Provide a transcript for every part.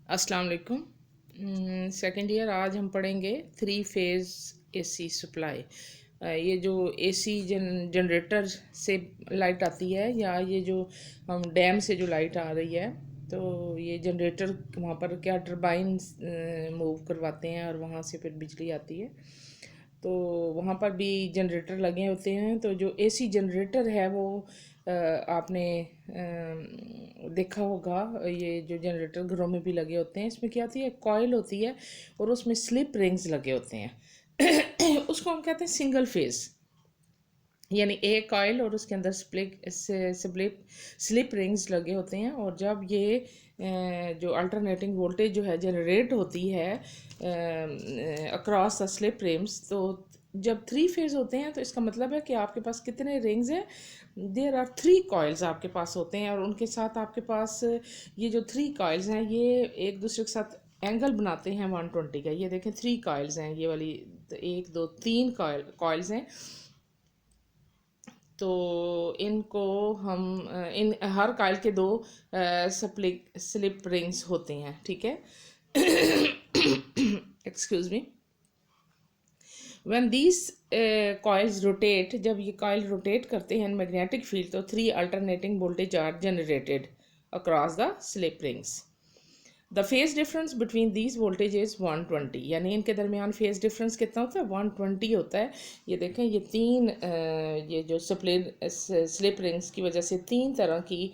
अस्सलाम वालेकुम। Second year आज हम पढ़ेंगे थ्री फेज़ एसी सप्लाई। ये जो एसी जनरेटर से लाइट आती है या ये जो हम डैम से जो लाइट आ रही है, तो ये जनरेटर वहाँ पर क्या टरबाइन मूव करवाते हैं और वहाँ से फिर बिजली आती है। तो वहाँ पर भी जनरेटर लगे होते हैं। तो जो एसी जनरेटर है वो आपने देखा होगा, ये जो जनरेटर घरों में भी लगे होते हैं, इसमें क्या होती है, कॉइल होती है और उसमें स्लिप रिंग्स लगे होते हैं। उसको हम कहते हैं सिंगल फेज, यानी एक कॉइल और उसके अंदर स्लिप रिंग्स लगे होते हैं। और जब ये जो अल्टरनेटिंग वोल्टेज जो है जनरेट होती है अक्रॉस द स्लिप रिंग्स, तो जब थ्री फेज होते हैं तो इसका मतलब है कि आपके पास कितने रिंग्स हैं, देयर आर थ्री कॉइल्स आपके पास होते हैं। और उनके साथ आपके पास ये जो थ्री कॉइल्स हैं ये एक दूसरे के साथ एंगल बनाते हैं 120 का। ये देखें, थ्री कॉइल्स हैं, ये वाली एक दो तीन कॉइल्स हैं। तो इनको हम इन हर कॉइल के दो स्लिप रिंग्स होते हैं, ठीक है। Excuse me. When these coils rotate, जब ये कॉइल रोटेट करते हैं मैग्नेटिक फील्ड, तो three alternating voltage are generated across the slip rings. The phase difference between these voltage is 120, यानी इनके दरमियान फेज डिफरेंस कितना होता है, 120 होता है। ये देखें, ये तीन ये जो स्लिप रिंग्स की वजह से तीन तरह की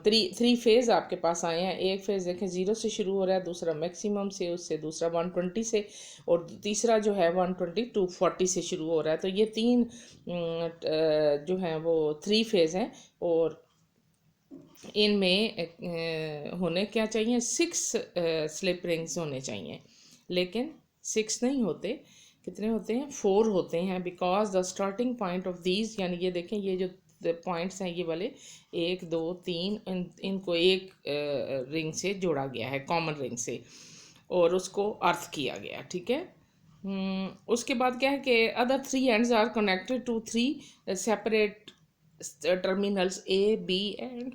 थ्री फेज़ आपके पास आए हैं। एक फेज़ देखें 0 से शुरू हो रहा है, दूसरा मैक्सिमम से, उससे दूसरा 120 से, और तीसरा जो है 120 टू 40 से शुरू हो रहा है। तो ये तीन जो हैं वो थ्री फेज़ हैं। और इनमें होने क्या चाहिए, 6 स्लिप रिंग्स होने चाहिए, लेकिन 6 नहीं होते। कितने होते हैं, 4 होते हैं। Because the starting point of these, यानी ये देखें, ये जो पॉइंट्स हैं ये वाले 1 2 3, इनको एक रिंग से जोड़ा गया है, कॉमन रिंग से, और उसको अर्थ किया गया, ठीक है। उसके बाद क्या है कि other three ends are connected to three separate terminals a b and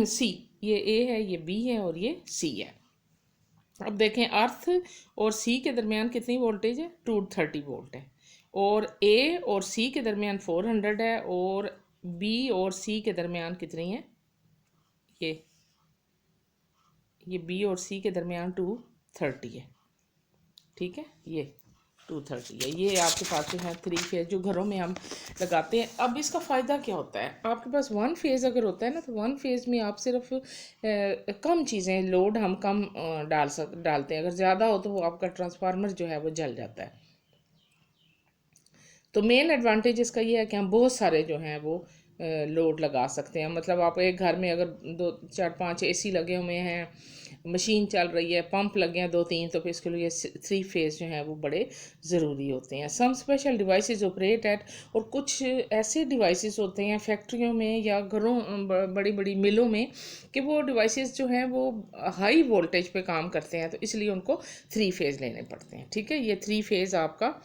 c. ये ए है, ये बी है और ये सी है। अब देखें, अर्थ और सी के दरमियान कितनी वोल्टेज है, 230 वोल्ट है। और ए और सी के दरमियान 400 है। और बी और सी के दरमियान कितनी है, ये बी और सी के दरमियान 230 है, ठीक है। ये 230 है। ये आपके पास जो है थ्री फेज जो घरों में हम लगाते हैं। अब इसका फ़ायदा क्या होता है, आपके पास वन फेज़ अगर होता है ना, तो वन फेज़ में आप सिर्फ कम चीज़ें, लोड हम कम डालते हैं। अगर ज़्यादा हो तो वो आपका ट्रांसफार्मर जो है वो जल जाता है। तो मेन एडवांटेज इसका ये है कि हम बहुत सारे जो हैं वो लोड लगा सकते हैं। मतलब आप एक घर में अगर 2 4 5 एसी लगे हुए हैं, मशीन चल रही है, पंप लगे हैं 2 3, तो फिर इसके लिए थ्री फेज जो हैं वो बड़े ज़रूरी होते हैं। Some special devices operate at, और कुछ ऐसे डिवाइसेस होते हैं फैक्ट्रियों में या घरों बड़ी बड़ी मिलों में, कि वो डिवाइसेस जो हैं वो हाई वोल्टेज पे काम करते हैं, तो इसलिए उनको थ्री फेज लेने पड़ते हैं, ठीक है। ये थ्री फेज आपका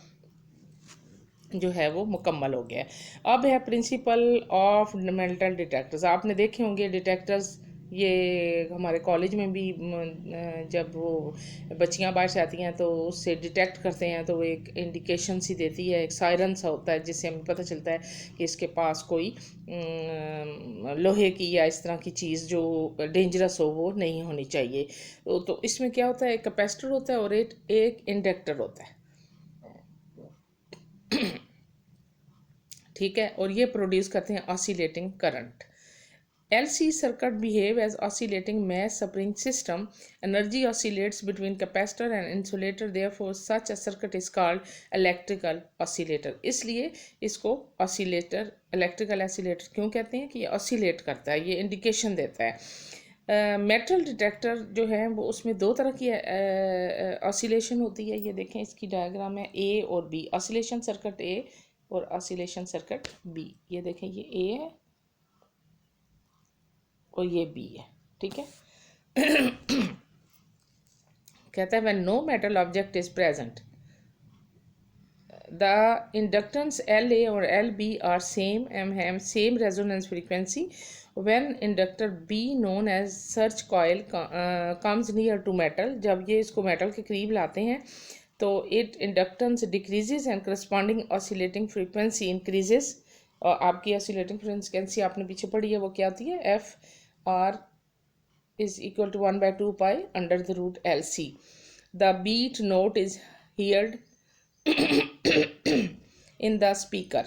जो है वो मुकम्मल हो गया है। अब है प्रिंसिपल ऑफ फंडामेंटल डिटेक्टर्स। आपने देखे होंगे डिटेक्टर्स, ये हमारे कॉलेज में भी जब वो बच्चियां बाहर से आती हैं तो उससे डिटेक्ट करते हैं, तो वो एक इंडिकेशन सी देती है, एक सायरन सा होता है, जिससे हमें पता चलता है कि इसके पास कोई लोहे की या इस तरह की चीज़ जो डेंजरस हो वो नहीं होनी चाहिए। तो इसमें क्या होता है, एक कैपेसिटर होता है और एक इंडक्टर होता है, ठीक है। और ये प्रोड्यूस करते हैं oscillating current. LC circuit behave as oscillating mass spring system. Energy oscillates between capacitor and insulator. Therefore, such a circuit is called electrical oscillator. इसलिए इसको oscillator, electrical oscillator क्यों कहते हैं कि ये oscillate करता है, ये इंडिकेशन देता है। मेटल डिटेक्टर जो है वो, उसमें दो तरह की ऑसिलेशन होती है। ये देखें, इसकी डायग्राम है ए और बी, ऑसिलेशन सर्किट ए और ऑसिलेशन सर्किट बी। ये देखें, ये ए है और ये बी है, ठीक है। कहता है when no metal object is present, the inductance L A और L B are same, M have same resonance frequency. When inductor B known as search coil comes near to metal, जब ये इसको metal के करीब लाते हैं तो it inductance decreases and corresponding oscillating frequency increases. और आपकी ऑसिलेटिंग फ्रीक्वेंसी आपने पीछे पढ़ी है, वो क्या होती है, F R is equal to 1/2 pi under the root L C. The beat note is heard in the speaker.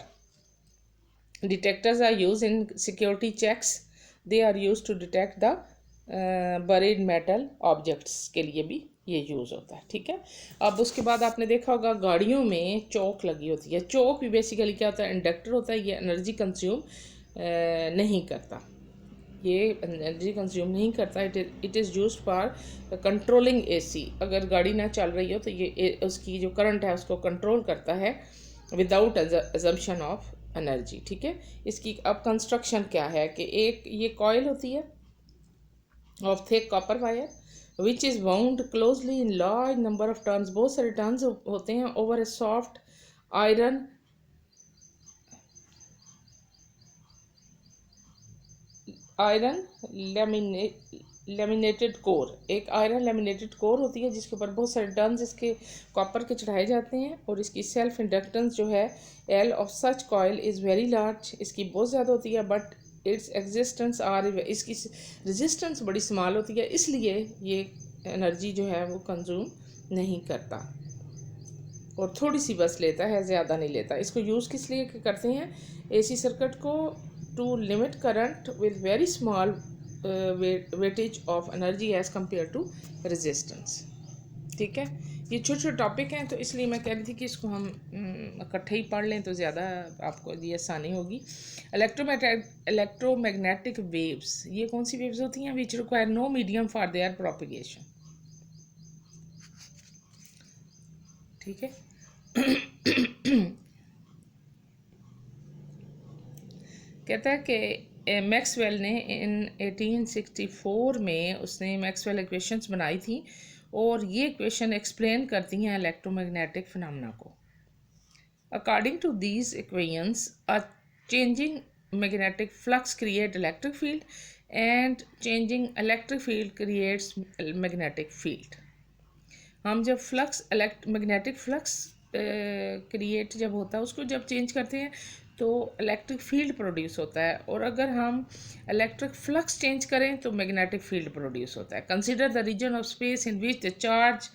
Detectors are used in security checks. They are used to detect the buried metal objects के लिए भी ये use होता है, ठीक है। अब उसके बाद आपने देखा होगा गाड़ियों में चौक लगी होती है। चौक भी बेसिकली क्या होता है, इंडक्टर होता है। ये एनर्जी कंज्यूम नहीं करता, ये एनर्जी कंज्यूम नहीं करता। It is used for controlling AC. अगर गाड़ी ना चल रही हो तो ये उसकी जो करंट है उसको कंट्रोल करता है विदाउट अजम्पशन ऑफ एनर्जी, ठीक है। इसकी अब कंस्ट्रक्शन क्या है कि एक ये कॉयल होती है of thick copper wire which is wound closely in large number of turns, बहुत सारे टर्न्स होते हैं, ओवर ए सॉफ्ट आयरन लेमिनेटेड कोर। एक आयरन लेमिनेटेड कोर होती है जिसके ऊपर बहुत सारे टर्न्स इसके कॉपर के चढ़ाए जाते हैं। और इसकी सेल्फ इंडक्टेंस जो है L of such coil is very large, इसकी बहुत ज़्यादा होती है, बट इट्स एग्जिस्टेंस आर, इसकी रेजिस्टेंस बड़ी स्मॉल होती है, इसलिए ये एनर्जी जो है वो कंज्यूम नहीं करता और थोड़ी सी बस लेता है, ज़्यादा नहीं लेता। इसको यूज़ किस लिए करते हैं, एसी सर्किट को to limit current with very small weightage of energy as compare to resistance, ठीक है। ये छोटे छोटे टॉपिक हैं तो इसलिए मैं कह रही थी कि इसको हम इकट्ठे ही पढ़ लें तो ज़्यादा आपको ये आसानी होगी। इलेक्ट्रोमैग्नेटिक वेव्स, ये कौन सी वेव्स होती हैं, which require no medium for their propagation, ठीक है। कहता है कि मैक्सवेल ने इन 1864 में उसने मैक्सवेल इक्वेशंस बनाई थी और ये इक्वेशन एक्सप्लेन करती हैं इलेक्ट्रोमैग्नेटिक फिनोमेना को। According to these equations a changing magnetic flux create electric field and changing electric field creates magnetic field. हम जब फ्लक्स मैग्नेटिक फ्लक्स क्रिएट जब होता है उसको जब चेंज करते हैं तो इलेक्ट्रिक फील्ड प्रोड्यूस होता है, और अगर हम इलेक्ट्रिक फ्लक्स चेंज करें तो मैग्नेटिक फील्ड प्रोड्यूस होता है। Consider the region of space in which the charge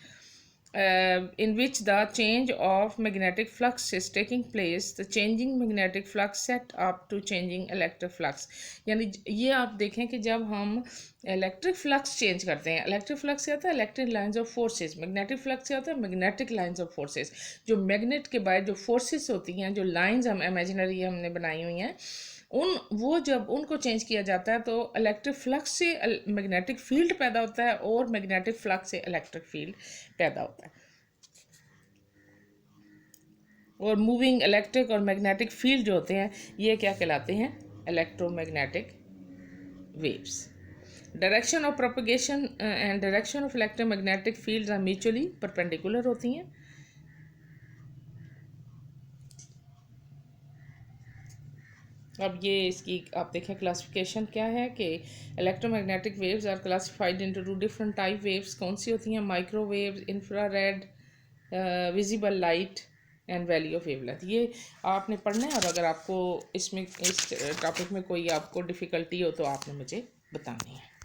in which the change of magnetic flux is taking place, the changing magnetic flux set up to changing electric flux। यानी ये आप देखें कि जब हम electric flux change करते हैं, electric flux क्या होता है, electric lines of forces. Magnetic flux क्या होता है, मैग्नेटिक लाइंस ऑफ फोर्सेस। जो मैग्नेट के बाद जो फोर्सेस होती हैं, जो लाइंस हम इमेजिनरी हमने बनाई हुई हैं, वो जब उनको चेंज किया जाता है तो इलेक्ट्रिक फ्लक्स से मैग्नेटिक फील्ड पैदा होता है और मैग्नेटिक फ्लक्स से इलेक्ट्रिक फील्ड पैदा होता है। और मूविंग इलेक्ट्रिक और मैग्नेटिक फील्ड जो होते हैं ये क्या कहलाते हैं, electromagnetic waves. Direction of propagation and direction of electromagnetic fields are mutually perpendicular होती हैं। अब ये इसकी आप देखें क्लासिफिकेशन क्या है कि electromagnetic waves are classified into 2 different type. Waves कौन सी होती हैं, microwave, infrared, visible light and value of wavelength. ये आपने पढ़ना है, और अगर आपको इसमें इस टॉपिक में कोई आपको डिफ़िकल्टी हो तो आपने मुझे बतानी है।